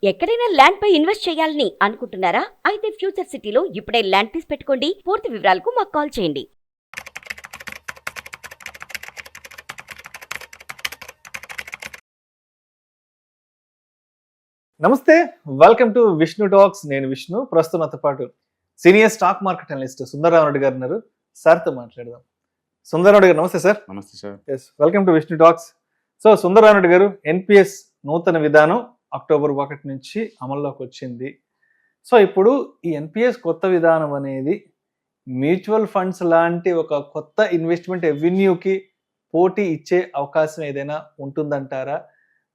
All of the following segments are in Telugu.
ఎక్కడైనా ల్యాండ్ పై ఇన్వెస్ట్ చేయాలని అనుకుంటున్నారా? అయితే ఫ్యూచర్ సిటీలో ఇప్పుడే ల్యాండ్ పీస్ పెట్టుకోండి. పూర్తి వివరాలకు మాకు కాల్ చేయండి. నమస్తే, వెల్కమ్ టు విష్ణు టాక్స్. నేను విష్ణు. ప్రస్తుతం నాతో పాటు senior stock market analyst Sundararao Reddy గారు ఉన్నారు. సార్తో మాట్లాడదాం. సుందరరావు గారు నమస్తే సార్. నమస్తే sir. Yes, welcome to Vishnu talks. So Sundararao Reddy గారు, ఎన్పిఎస్ నూతన విధానం అక్టోబర్ 1 నుంచి అమల్లోకి వచ్చింది. సో ఇప్పుడు ఈ ఎన్పిఎస్ కొత్త విధానం అనేది మ్యూచువల్ ఫండ్స్ లాంటి ఒక కొత్త ఇన్వెస్ట్మెంట్ రెవెన్యూకి పోటీ ఇచ్చే అవకాశం ఏదైనా ఉంటుందంటారా?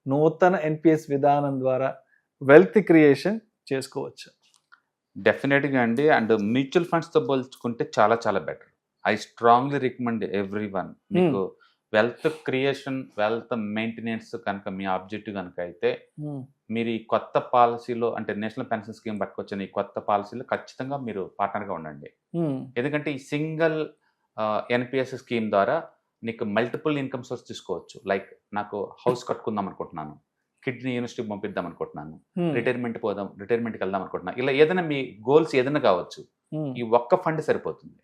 నూతన ఎన్పిఎస్ విధానం ద్వారా వెల్త్ క్రియేషన్ చేసుకోవచ్చు? డెఫినెట్గా అండి. అండ్ మ్యూచువల్ ఫండ్స్తో పోల్చుకుంటే చాలా చాలా better. I strongly recommend every one. మీకు వెల్త్ క్రియేషన్, వెల్త్ మెయింటెనెన్స్ కనుక మీ ఆబ్జెక్టివ్ కనుక అయితే మీరు ఈ కొత్త పాలసీలో, అంటే నేషనల్ పెన్షన్ స్కీమ్ పట్టుకొచ్చిన ఈ కొత్త పాలసీలో ఖచ్చితంగా మీరు పార్ట్నర్గా ఉండండి. ఎందుకంటే ఈ సింగిల్ ఎన్పిఎస్ స్కీమ్ ద్వారా నీకు మల్టిపుల్ ఇన్కమ్ సోర్స్ తీసుకోవచ్చు. లైక్ నాకు హౌస్ కట్టుకుందాం అనుకుంటున్నాను, కిడ్నీ యూనివర్సిటీ పంపిద్దాం అనుకుంటున్నాను, రిటైర్మెంట్కి వెళ్దాం అనుకుంటున్నాను, ఇలా ఏదైనా మీ గోల్స్ ఏదైనా కావచ్చు, ఈ ఒక్క ఫండ్ సరిపోతుంది.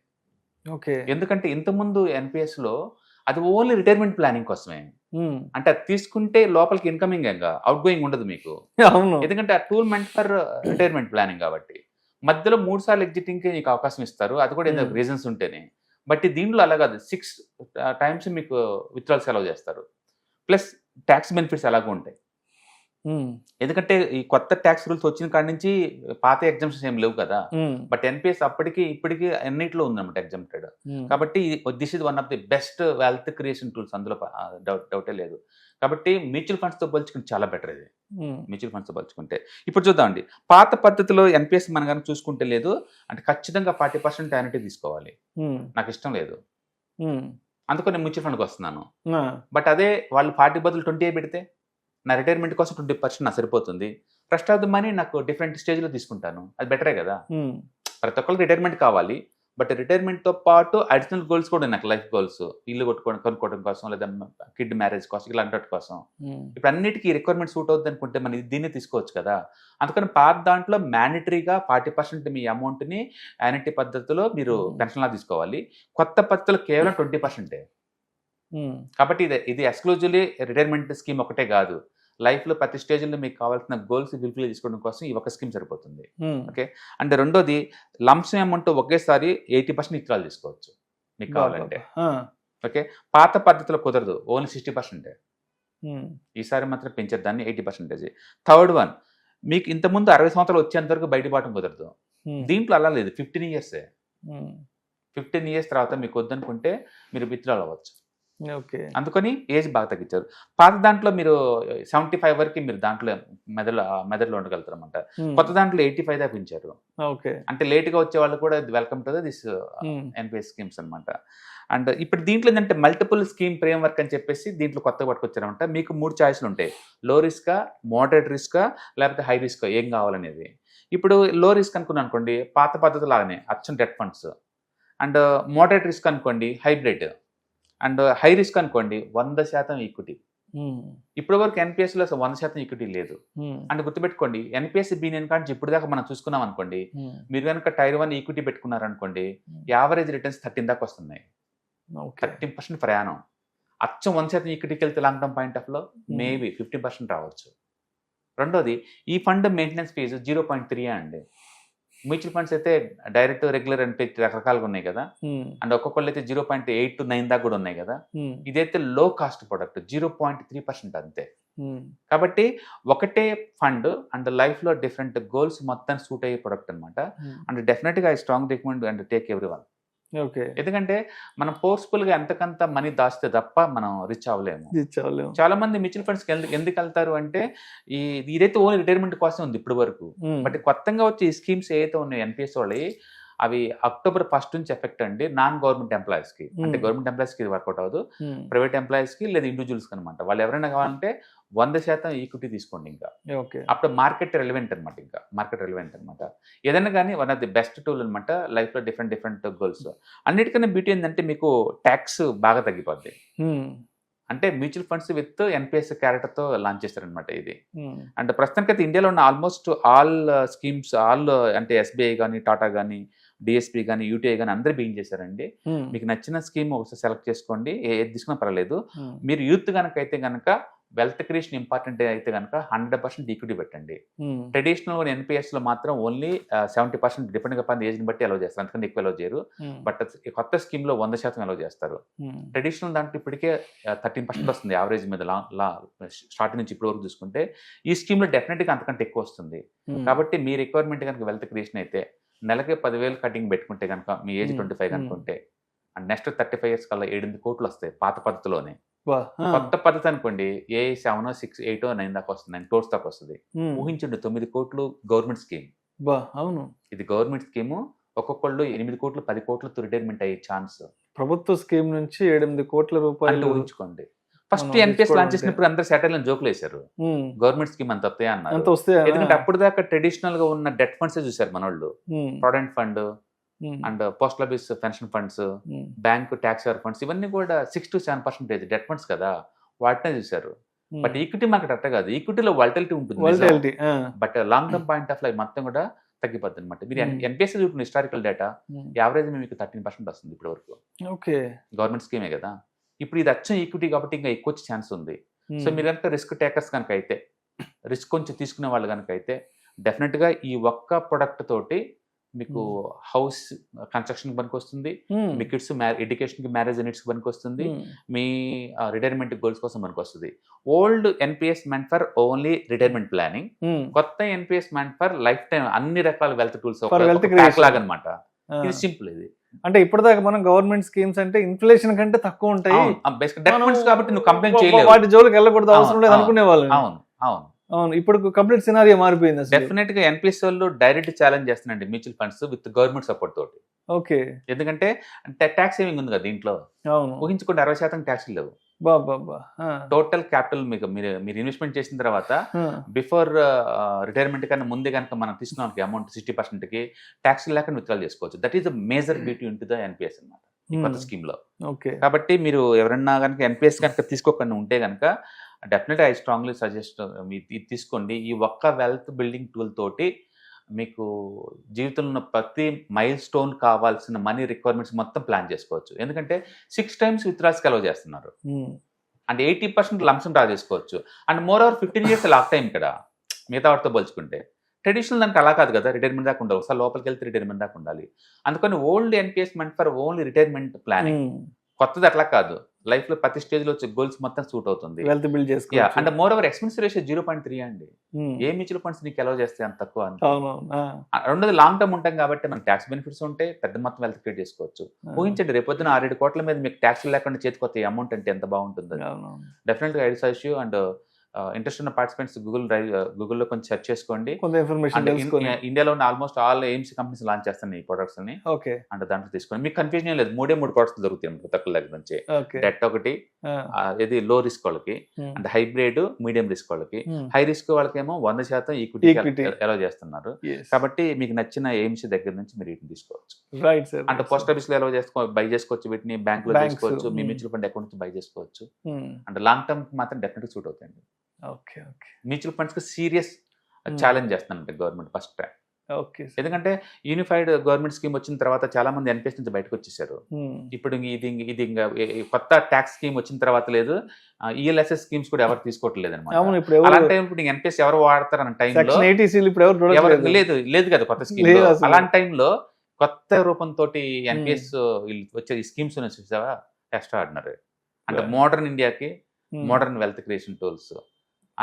ఓకే. ఎందుకంటే ఇంతకుముందు ఎన్పిఎస్ లో అది ఓన్లీ రిటైర్మెంట్ ప్లానింగ్ కోసమే. అంటే అది తీసుకుంటే లోపలికి ఇన్కమింగ్ అవుట్ గోయింగ్ ఉండదు మీకు. అవును. ఎందుకంటే ఆ tool meant for retirement planning కాబట్టి మధ్యలో 3 సార్లు ఎగ్జిటింగ్ కి నీకు అవకాశం ఇస్తారు. అది కూడా ఏదో రీజన్స్ ఉంటేనే. బట్ దీంట్లో అలా కాదు, 6 times మీకు విత్డ్రాల్స్ అలౌ చేస్తారు. ప్లస్ ట్యాక్స్ బెనిఫిట్స్ అలాగే ఉంటాయి. ఎందుకంటే ఈ కొత్త ట్యాక్స్ రూల్స్ వచ్చిన కాడి నుంచి పాత ఎగ్జామ్షన్స్ ఏం లేవు కదా. బట్ ఎన్పిఎస్ అప్పటికి ఇప్పటికి అన్నిట్లో ఉందన్నమాట ఎగ్జామ్టెడ్. కాబట్టి this is one of the best wealth creation tools, అందులో డౌటే లేదు. కాబట్టి మ్యూచువల్ ఫండ్స్తో పోల్చుకుంటే చాలా బెటర్ ఇది. మ్యూచువల్ ఫండ్స్తో పోల్చుకుంటే ఇప్పుడు చూద్దామండి, పాత పద్ధతిలో ఎన్పిఎస్ మనం కనుక చూసుకుంటే లేదు, అంటే ఖచ్చితంగా 40% యాన్యుటీ తీసుకోవాలి. నాకు ఇష్టం లేదు, అందుకని నేను మ్యూచువల్ ఫండ్కి వస్తున్నాను. బట్ అదే వాళ్ళు 40 బదులు 20 పెడితే నా రిటైర్మెంట్ కోసం 20% నాకు సరిపోతుంది. రెస్ట్ ఆఫ్ ద మనీ నాకు డిఫరెంట్ స్టేజ్లో తీసుకుంటాను. అది బెటరే కదా. ప్రతి ఒక్కరికి రిటైర్మెంట్ కావాలి, బట్ రిటైర్మెంట్తో పాటు అడిషనల్ గోల్స్ కూడా నాకు లైఫ్ గోల్స్, ఇల్లు కొనుక్కోవడం కోసం, లేదా కిడ్ మ్యారేజ్ కోసం, ఇలాంటి కోసం. ఇప్పుడు అన్నిటికీ రిక్వైర్మెంట్ సూట్ అవుతుంది అనుకుంటే మనం దీన్ని తీసుకోవచ్చు కదా. అందుకని పాత దాంట్లో మ్యాండటరీగా 40% మీ అమౌంట్ని యాన్యుటీ పద్ధతిలో మీరు పెన్షన్లా తీసుకోవాలి. కొత్త పద్ధతిలో కేవలం 20%. కాబట్టి ఇది ఎక్స్క్లూజివ్లీ రిటైర్మెంట్ స్కీమ్ ఒకటే కాదు, లైఫ్లో ప్రతి స్టేజ్లో మీకు కావాల్సిన గోల్స్ ఫుల్ఫిల్ చేసుకోవడం కోసం ఈ ఒక స్కీమ్ సరిపోతుంది. ఓకే. అంటే రెండోది, లంప్సమ్ అమౌంట్ ఒకేసారి 80% విత్డ్రాల్ తీసుకోవచ్చు మీకు కావాలంటే. ఓకే. పాత పద్ధతిలో కుదరదు, ఓన్లీ 60%. ఈసారి మాత్రం పెంచేద్దాన్ని 80%. థర్డ్ వన్, మీకు ఇంతకుముందు 60 సంవత్సరాలు వచ్చేంత వరకు బయటపడటం కుదరదు. దీంట్లో అలా లేదు, 15 years. 15 years తర్వాత మీకు వద్దనుకుంటే మీరు విత్డ్రాల్ అవ్వచ్చు. ఓకే. అందుకని ఏజ్ బాగా తగ్గించారు. పాత దాంట్లో మీరు 75 వరకు మీరు దాంట్లో మెదడులో ఉండగలుగుతారు అనమాట. కొత్త దాంట్లో 85 దాకా పెంచారు. ఓకే. అంటే లేట్గా వచ్చే వాళ్ళు కూడా welcome to this NPS schemes అనమాట. అండ్ ఇప్పుడు దీంట్లో ఏంటంటే మల్టిపుల్ స్కీమ్ ఫ్రేమ్ వర్క్ అని చెప్పేసి దీంట్లో కొత్తగా పట్టుకొచ్చారనమాట. మీకు 3 చాయిస్లు ఉంటాయి, లో రిస్కా, మోడరేట్ రిస్కా, లేకపోతే హై రిస్కా, ఏం కావాలనేది. ఇప్పుడు లో రిస్క్ అనుకున్నాను అనుకోండి, పాత పద్ధతి లాగానే అచ్చం debt funds. And moderate risk అనుకోండి హైబ్రిడ్. అండ్ హై రిస్క్ అనుకోండి 100% ఈక్విటీ. ఇప్పటి వరకు ఎన్పిఎస్లో 100% ఈక్విటీ లేదు. అంటే గుర్తుపెట్టుకోండి, ఎన్పిఎస్ బీనియన్ కానీ ఇప్పుడు దాకా మనం చూసుకున్నాం అనుకోండి, మీరు కనుక Tier 1 ఈక్విటీ పెట్టుకున్నారనుకోండి, యావరేజ్ రిటర్న్స్ 13 దాకా వస్తున్నాయి. 13% ప్రయాణం. అచ్చం 100% ఈక్విటీకి వెళ్తే లాంగ్ టర్మ్ పాయింట్ ఆఫ్ లో మేబీ 15% రావచ్చు. రెండోది, ఈ ఫండ్ మెయింటెనెన్స్ ఫీజు 0.3 అండి. మ్యూచువల్ ఫండ్స్ అయితే డైరెక్ట్, రెగ్యులర్ అని రకరకాలుగా ఉన్నాయి కదా. అండ్ ఒక్కొక్కళ్ళు అయితే 0.8 to 9 దాకా కూడా ఉన్నాయి కదా. ఇదైతే లో కాస్ట్ ప్రొడక్ట్, 0.3% అంతే. కాబట్టి ఒకటే ఫండ్ అండ్ లైఫ్ లో డిఫరెంట్ గోల్స్ మొత్తం సూట్ అయ్యే ప్రొడక్ట్ అనమాట. అండ్ డెఫినెట్గా I strong recommend and take every one. Okay. ఎందుకంటే మనం ఫోర్స్ఫుల్ గా ఎంతకంత మనీ దాస్తే తప్ప మనం రిచ్ అవ్వలేము. చాలా మంది మ్యూచువల్ ఫండ్స్ ఎందుకు వెళ్తారు అంటే, ఇదైతే ఓన్లీ రిటైర్మెంట్ కోసం ఉంది ఇప్పటి వరకు. బట్ కొత్తగా వచ్చే ఈ స్కీమ్స్ ఏదైతే ఉన్నాయో ఎన్పిఎస్ వాళ్ళవి, అవి అక్టోబర్ 1 నుంచి ఎఫెక్ట్ అండి. నాన్ గవర్నమెంట్ ఎంప్లాయీస్ కి, అంటే గవర్నమెంట్ ఎంప్లాయీస్ కి వర్కౌట్ అవ్వదు, ప్రైవేట్ ఎంప్లాయీస్ కి లేదా ఇండివిజువల్స్ కి అనమాట. వాళ్ళు ఎవరైనా కావాలంటే 100% ఈక్విటీ తీసుకోండి. ఇంకా అప్పుడు మార్కెట్ రెలవెంట్ అనమాట. ఇంకా మార్కెట్ రెలవెంట్ అనమాట. ఏదైనా కానీ one of the best tool అనమాట లైఫ్ లో డిఫరెంట్ గోల్స్. అన్నిటికన్నా బ్యూటీ ఏంటంటే మీకు ట్యాక్స్ బాగా తగ్గిపోద్ది. అంటే మ్యూచువల్ ఫండ్స్ విత్ ఎన్పిఎస్ క్యారెక్టర్తో లాంచ్ చేస్తారనమాట ఇది. అండ్ ప్రస్తుతానికి అయితే ఇండియాలో ఉన్న ఆల్మోస్ట్ ఆల్ స్కీమ్స్ అంటే ఎస్బీఐ కానీ, టాటా కానీ, డిఎస్పీ కానీ, యూటీఐ కానీ అందరూ బిగిన్ చేశారండి. మీకు నచ్చిన స్కీమ్ ఒకసారి సెలెక్ట్ చేసుకోండి, ఏది తీసుకున్నా పర్వాలేదు. మీరు యూత్ కనుక అయితే కనుక వెల్త్ క్రియేషన్ ఇంపార్టెంట్ అయితే కనుక 100% ఈక్విటీ పెట్టండి. ట్రెడిషనల్ ఎన్పిఎస్ లో మాత్రం ఓన్లీ 70% డిపెండ్ అపాన్ ఏజ్ ని బట్టి అలౌ చేస్తారు, అందుకని ఎక్కువ అలౌ చేయరు. బట్ కొత్త స్కీమ్ లో 100% అలౌ చేస్తారు. ట్రెడిషనల్ దాంట్లో ఇప్పటికే 13% వస్తుంది యావరేజ్ మీద స్టార్ట్ నుంచి ఇప్పటి వరకు చూసుకుంటే. ఈ స్కీమ్ లో డెఫినెట్ గా అంతకంటే ఎక్కువ వస్తుంది. కాబట్టి మీ రిక్వైర్మెంట్ కనుక వెల్త్ క్రియేషన్ అయితే నెలకి 10,000 కటింగ్ పెట్టుకుంటే కనుక మీ ఏజ్ 25 అనుకుంటే అండ్ నెక్స్ట్ 35 years కల్లా 7 కోట్లు వస్తాయి పాత పద్ధతిలోనే. కొత్త పద్ధతి అనుకోండి ఏ 7, 6, 8, 9 దాకా వస్తుంది, 9 crores దాకా వస్తుంది. ఊహించండి 9 కోట్లు గవర్నమెంట్ స్కీమ్. అవును, ఇది గవర్నమెంట్ స్కీమ్. ఒక్కొక్కళ్ళు 8 కోట్లు 10 కోట్లతో రిటైర్మెంట్ అయ్యే ఛాన్స్. ప్రభుత్వ స్కీమ్ నుంచి 8 కోట్ల రూపాయలు ఊహించుకోండి. ఫస్ట్ ఎన్పిఎస్ లాంచ్ చేసినప్పుడు అందరు సాటిలైన్ జోకులు వేశారు, గవర్నమెంట్ స్కీమ్ అంత వస్తాయి అన్నారు. ఎందుకంటే అప్పుడు దాకా ట్రెడిషనల్ గా ఉన్న డెట్ ఫండ్స్ చూసారు మనోళ్ళు. Provident fund and postal office pension funds, bank tax funds, ఇవన్నీ కూడా 6 to 7% డెట్ ఫండ్స్ కదా, వాటినే చూసారు. బట్ ఈక్విటీ మార్కెట్ అట్ట కాదు, ఈక్విటీలో వాలటిలిటీ ఉంటుంది. But long term point of life మొత్తం కూడా తగ్గిపోద్ది అనమాట. మీరు ఎన్పిఎస్ చూసిన హిస్టారికల్ డేటా యావరేజ్ మీకు 13% వస్తుంది ఇప్పటి వరకు. గవర్నమెంట్ స్కీమే కదా. ఇప్పుడు ఇది అచ్చం ఈక్విటీ కాబట్టి ఇంకా ఎక్కువ వచ్చే ఛాన్స్ ఉంది. సో మీరు కనుక రిస్క్ టేకర్స్ కనుక అయితే, రిస్క్ కొంచెం తీసుకునే వాళ్ళు కనుక అయితే డెఫినెట్ గా ఈ ఒక్క ప్రొడక్ట్ తోటి మీకు హౌస్ కన్స్ట్రక్షన్ పనికి వస్తుంది, మీ కిడ్స్ ఎడ్యుకేషన్ కి, మ్యారేజ్ నీడ్స్ పనికి వస్తుంది, మీ రిటైర్మెంట్ గోల్స్ కోసం పనికి వస్తుంది. Old NPS meant for only retirement planning, కొత్త NPS meant for life time అన్ని రకాల వెల్త్ టూల్స్ లాగా అనమాట. ఇది సింపుల్. ఇది అంటే ఇప్పటిదాకా మనం గవర్నమెంట్ స్కీమ్స్ అంటే ఇన్ఫ్లేషన్ కంటే తక్కువ ఉంటాయి కాబట్టి నువ్వు కంప్లైంట్ చేయలేవు, వాటి జోలికి వెళ్ళకూడదు, అవసరం లేదు అనుకునే వాళ్ళు. అవును అవును అవును, ఇప్పుడు కంప్లీట్ సినారియో మారిపోయింది. డెఫినెట్ గా ఎన్పిఎస్ వాళ్ళు డైరెక్ట్ ఛాలెంజ్ చేస్తున్నాండి mutual funds with government support తోటి. ఓకే, ఎందుకంటే ట్యాక్స్ సేవింగ్ ఉంది కదా దీంట్లో. ఊహించుకుంటే 60% ట్యాక్స్లు లేవు. టోటల్ క్యాపిటల్ మీకు మీరు ఇన్వెస్ట్మెంట్ చేసిన తర్వాత బిఫోర్ రిటైర్మెంట్ కన్నా ముందే కనుక మనం తీసుకున్నాం అమౌంట్ 60% కి ట్యాక్స్ లేకుండా విత్డ్రాల్ చేసుకోవచ్చు. That is the major beauty into the NPS అన్నమాట ఈ కొత్త స్కీమ్ లో. కాబట్టి మీరు ఎవరన్నా కనుక ఎన్పిఎస్ కనుక తీసుకోకుండా ఉంటే కనుక డెఫినెట్గా ఐ స్ట్రాంగ్లీ సజెస్ట్ ఇది తీసుకోండి. ఈ ఒక్క వెల్త్ బిల్డింగ్ టూల్ తోటి మీకు జీవితంలో ప్రతి మైల్ స్టోన్ కావాల్సిన మనీ రిక్వైర్మెంట్స్ మొత్తం ప్లాన్ చేసుకోవచ్చు. ఎందుకంటే 6 times విత్డ్రాల్స్కి అలౌ చేస్తున్నారు అండ్ 80% లంప్సమ్ డ్రా చేసుకోవచ్చు. And moreover 15 years lock time ఇక్కడ మిగతా వాటితో పోల్చుకుంటే. ట్రెడిషనల్ దానికి అలా కాదు కదా, రిటైర్మెంట్ దాకా ఉండాలి, ఒకసారి లోపలికి వెళ్తే రిటైర్మెంట్ దాకా ఉండాలి. అందుకని old NPS meant for only retirement planning. కొత్తది అట్లా కాదు, లైఫ్ లో ప్రతి స్టేజ్ లో వచ్చే గోల్స్ మొత్తం సూట్ అవుతుంది. వెల్త్ బిల్డ్ చేసుకో. And more over expense ratio 0.3 అండి. ఏ మ్యూచువల్ ఫండ్స్ నీకు అలౌ చేస్తే అంత తక్కువ. రెండోది లాంగ్ టర్మ్ ఉంటాం కాబట్టి మనకి ట్యాక్స్ బెనిఫిట్స్ ఉంటాయి, పెద్ద మొత్తం వెల్త్ క్రియేట్ చేసుకోవచ్చు. ఊహించండి రేపొద్దున 6-7 కోట్ల మీద మీకు ట్యాక్స్ లేకుండా చేతికొచ్చే అమౌంట్ అంటే ఎంత బాగుంటుంది. డెఫినెట్ గా ఐడియా ఇష్యూ. అండ్ ఇంట్రెస్ట్ ఉన్న పార్టిసిపెంట్స్ గూగుల్లో కొంచెం సెర్చ్ చేసుకోండి. ఇండియాలో ఉన్న almost all AIIMS companies launch చేస్తాను ఈ ప్రొడక్ట్స్ ని. అంటే దాంట్లో తీసుకోండి, మీకు కన్ఫ్యూజన్ ఏం లేదు. 3 ప్రొడక్ట్స్ దొరుకుతాయి తక్కువ దగ్గర నుంచి. డెట్ ఒకటి, ఇది లో రిస్క్ వాళ్ళకి, అండ్ హైబ్రిడ్ మీడియం రిస్క్ వాళ్ళకి. హై రిస్క్ వాళ్ళకేమో 100% ఈక్విటీ అలౌ చేస్తున్నారు. కాబట్టి మీకు నచ్చిన ఎయిమ్స్ దగ్గర నుంచి మీరు వీటిని తీసుకోవచ్చు. అంటే పోస్ట్ ఆఫీస్ లో అలౌ బై చేసుకోవచ్చు, వీటిని బ్యాంక్ లో తీసుకోవచ్చు, మీ మ్యూచువల్ ఫండ్ అకౌంట్ నుంచి బై చేసుకోవచ్చు. అంటే లాంగ్ టర్మ్ మాత్రం డెఫినెట్ సూట్ అవుతాయండి. మ్యూచువల్ ఫండ్స్ కి సీరియస్ ఛాలెంజ్ చేస్తానంటే గవర్నమెంట్ ఫస్ట్ టైం. ఎందుకంటే యూనిఫైడ్ గవర్నమెంట్ స్కీమ్ వచ్చిన తర్వాత చాలా మంది ఎన్పిఎస్ నుంచి బయటకు వచ్చేసారు. ఇప్పుడు ఇది ఇంకా కొత్త ట్యాక్స్ స్కీమ్ వచ్చిన తర్వాత లేదు, ఈఎల్ఎస్ఎస్ స్కీమ్స్ కూడా ఎవరు తీసుకోవట్లేదు అనమాట. అలాంటి టైం ఇప్పుడు ఎన్పిఎస్ ఎవరు వాడతారు అన్న టైంలో లేదు కదా కొత్త స్కీమ్. అలాంటి టైంలో కొత్త రూపంతో ఎన్పిఎస్ వచ్చే స్కీమ్స్ చూసావా, ఎక్స్ట్రా ఆర్డినరీ. అంటే మోడర్న్ ఇండియాకి modern wealth creation tools.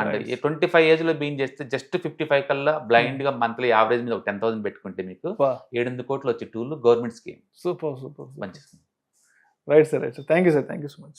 And 25 years లో బీయింగ్ చేస్తే జస్ట్ 55 కల్లా బ్లైండ్ గా మంత్లీ యావరేజ్ మీద 10,000 పెట్టుకుంటే మీకు 7 కోట్లు వచ్చే tool government scheme. Super super, మంచి. Right sir, thank you sir, thank you so much.